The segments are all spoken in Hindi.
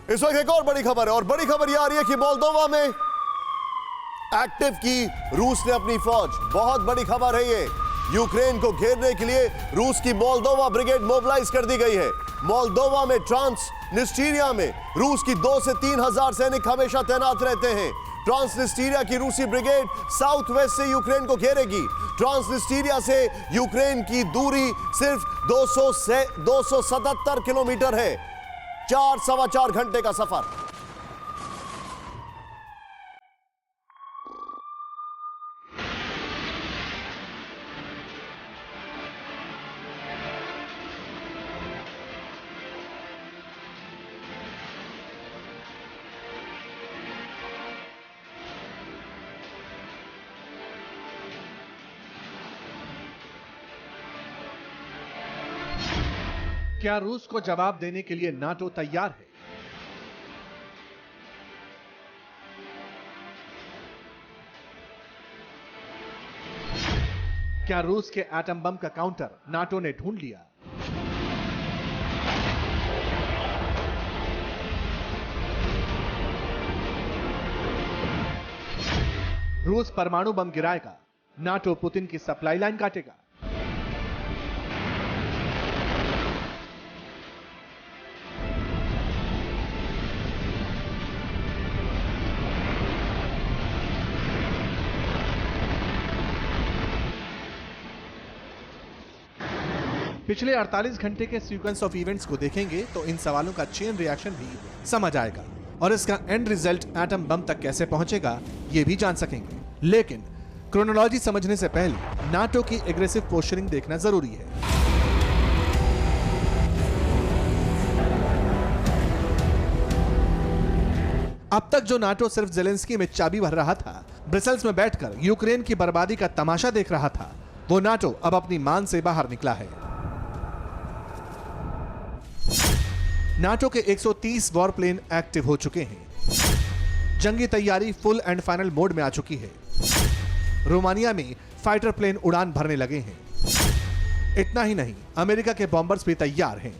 इस वक्त एक और बड़ी खबर है और बड़ी खबर यह आ रही है कि मोल्दोवा में एक्टिव की रूस ने अपनी फौज। बहुत बड़ी खबर है ये। यूक्रेन को घेरने के लिए रूस की मोल्दोवा ब्रिगेड मोबिलाइज कर दी गई है। मोल्दोवा में ट्रांसनिस्ट्रिया में रूस की 2 से 3 हजार सैनिक हमेशा तैनात रहते हैं। ट्रांसनिस्ट्रिया की रूसी ब्रिगेड साउथ वेस्ट से यूक्रेन को घेरेगी। ट्रांसनिस्ट्रिया से यूक्रेन की दूरी सिर्फ 277 किलोमीटर है। 4-4.25 घंटे का सफर। क्या रूस को जवाब देने के लिए नाटो तैयार है? क्या रूस के एटम बम का काउंटर नाटो ने ढूंढ लिया? रूस परमाणु बम गिराएगा, नाटो पुतिन की सप्लाई लाइन काटेगा। पिछले 48 घंटे के सीक्वेंस ऑफ इवेंट्स को देखेंगे तो इन सवालों का चेन रिएक्शन भी समझ आएगा और इसका एंड रिजल्ट एटम बम तक कैसे पहुंचेगा ये भी जान सकेंगे। लेकिन क्रोनोलॉजी समझने से पहले नाटो की एग्रेसिव पोस्चरिंग देखना जरूरी है। अब तक जो नाटो सिर्फ जेलेंस्की में चाबी भर रहा था, ब्रसेल्स में बैठकर यूक्रेन की बर्बादी का तमाशा देख रहा था, वो नाटो अब अपनी मान से बाहर निकला है। नाटो के 130 वॉर प्लेन एक्टिव हो चुके हैं। जंगी तैयारी फुल एंड फाइनल मोड में आ चुकी है। रोमानिया में फाइटर प्लेन उड़ान भरने लगे हैं। इतना ही नहीं, अमेरिका के बॉम्बर्स भी तैयार हैं।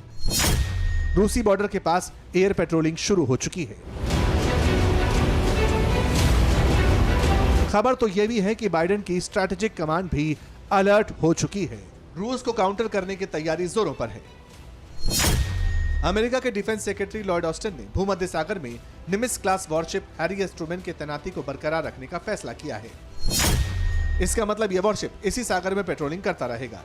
रूसी बॉर्डर के पास एयर पेट्रोलिंग शुरू हो चुकी है। खबर तो यह भी है कि बाइडेन की स्ट्रैटेजिक कमांड भी अलर्ट हो चुकी है। रूस को काउंटर करने की तैयारी जोरों पर है। अमेरिका के डिफेंस सेक्रेटरी लॉयड ऑस्टिन ने भूमध्य सागर में निमित्ज class worship Harry S Trueman की तैनाती को बरकरार रखने का फैसला किया है। इसका मतलब यह वॉरशिप इसी सागर में पेट्रोलिंग करता रहेगा।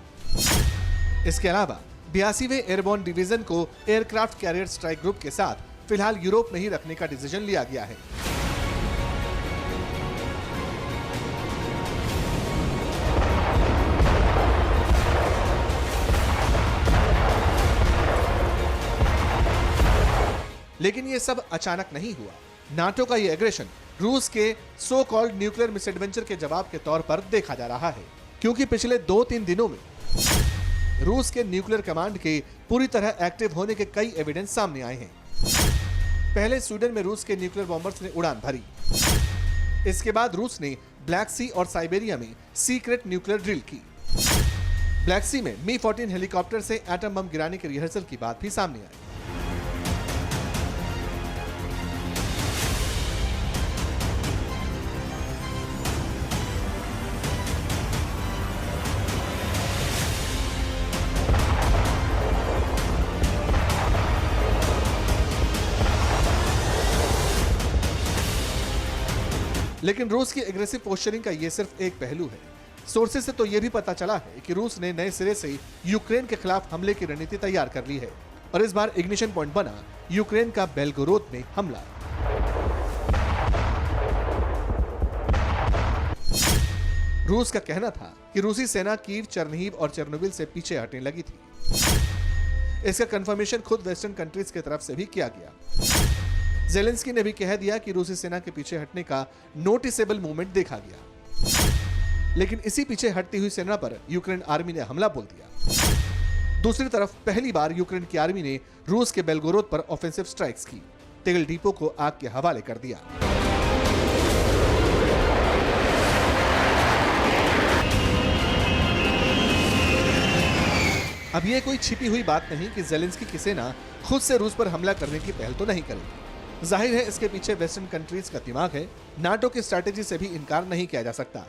इसके अलावा 82वें एयरबोर्न डिवीजन को एयरक्राफ्ट कैरियर स्ट्राइक ग्रुप के साथ फिलहाल यूरोप में ही रखने का डिसीजन लिया गया है। लेकिन यह सब अचानक नहीं हुआ। नाटो का यह एग्रेशन रूस के सो कॉल्ड न्यूक्लियर मिसएडवेंचर के जवाब के तौर पर देखा जा रहा है, क्योंकि पिछले 2-3 दिनों में रूस के न्यूक्लियर कमांड के पूरी तरह एक्टिव होने के कई एविडेंस सामने आए हैं। पहले स्वीडन में रूस के न्यूक्लियर बॉम्बर्स ने उड़ान भरी। इसके बाद रूस ने ब्लैक सी और साइबेरिया में सीक्रेट न्यूक्लियर ड्रिल की। ब्लैक सी में मी-14 हेलीकॉप्टर से एटम बम गिराने की रिहर्सल की बात भी सामने आई। लेकिन रूस की एग्रेसिव पोस्चरिंग का यह सिर्फ एक पहलू है। सोर्सेज से तो यह भी पता चला है कि रूस ने नए सिरे से यूक्रेन के खिलाफ हमले की रणनीति तैयार कर ली है और इस बार इग्निशन पॉइंट बना यूक्रेन का बेलगोरोद में हमला। रूस का कहना था कि रूसी सेना कीव, चर्निहिव और चेर्नोबिल से पीछे हटने लगी थी। इसका कंफर्मेशन खुद वेस्टर्न कंट्रीज की तरफ से भी किया गया। जेलेंस्की ने भी कह दिया कि रूसी सेना के पीछे हटने का नोटिसेबल मूवमेंट देखा गया, लेकिन इसी पीछे हटती हुई सेना पर यूक्रेन आर्मी ने हमला बोल दिया। दूसरी तरफ पहली बार यूक्रेन की आर्मी ने रूस के बेलगोरोद पर ऑफेंसिव स्ट्राइक्स की, तेल डिपो को आग के हवाले कर दिया। अब ये कोई छिपी हुई बात नहीं कि जेलेंस्की की सेना खुद से रूस पर हमला करने की पहल तो नहीं करेगी। जाहिर है इसके पीछे वेस्टर्न कंट्रीज का दिमाग है। नाटो की स्ट्रैटेजी से भी इनकार नहीं किया जा सकता।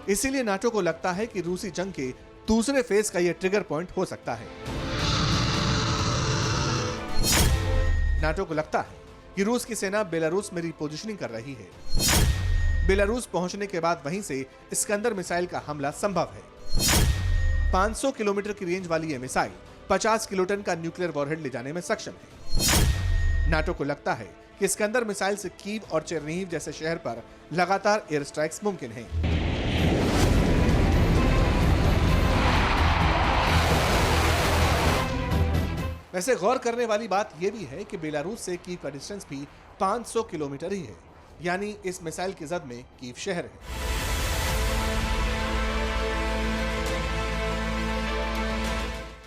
इसीलिए नाटो को लगता है कि रूसी जंग के दूसरे फेज का यह ट्रिगर पॉइंट हो सकता है। नाटो को लगता है कि रूस की सेना बेलारूस में रिपोजिशनिंग कर रही है। बेलारूस पहुंचने के बाद वहीं से इस्कंदर मिसाइल का हमला संभव है। 500 किलोमीटर की रेंज वाली यह मिसाइल 50 किलोटन का न्यूक्लियर वॉरहेड ले जाने में सक्षम है। नाटो को लगता है कि इस्कंदर मिसाइल से कीव और चेरनीहिव जैसे शहर पर लगातार एयर स्ट्राइक्स मुमकिन हैं। वैसे गौर करने वाली बात यह भी है कि बेलारूस से कीव का डिस्टेंस भी 500 किलोमीटर ही है, यानी इस मिसाइल की जद में कीव शहर है।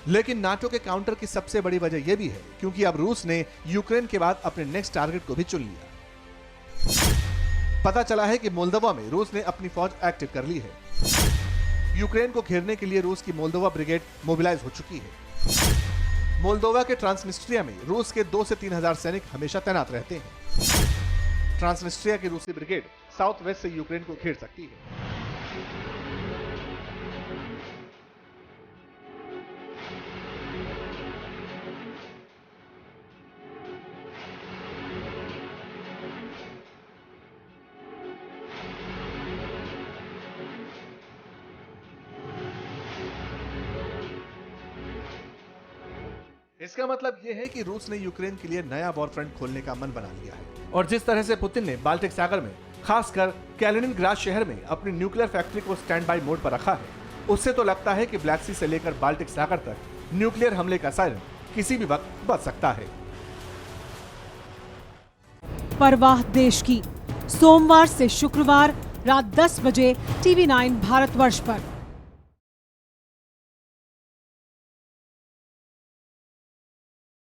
लेकिन नाटो के काउंटर की सबसे बड़ी वजह यह भी है क्योंकि अब रूस ने यूक्रेन के बाद अपने नेक्स्ट टारगेट को भी चुन लिया। पता चला है कि मोल्दोवा में रूस ने अपनी फौज एक्टिव कर ली है। यूक्रेन को घेरने के लिए रूस की मोल्दोवा ब्रिगेड मोबिलाइज हो चुकी है। मोल्दोवा के ट्रांसनिस्ट्रिया में रूस के 2 से 3 हजार सैनिक हमेशा तैनात रहते हैं। ट्रांसनिस्ट्रिया की रूसी ब्रिगेड साउथ वेस्ट से यूक्रेन को घेर सकती है। इसका मतलब यह है कि रूस ने यूक्रेन के लिए नया वॉर फ्रंट खोलने का मन बना लिया है। और जिस तरह से पुतिन ने बाल्टिक सागर में, खासकर कैलिनिनग्राड शहर में अपनी न्यूक्लियर फैक्ट्री को स्टैंड बाय मोड पर रखा है, उससे तो लगता है कि ब्लैक सी से लेकर बाल्टिक सागर तक न्यूक्लियर हमले का सायरन किसी भी वक्त बज सकता है। परवाह देश की, सोमवार से शुक्रवार रात 10 बजे TV9 भारतवर्ष पर।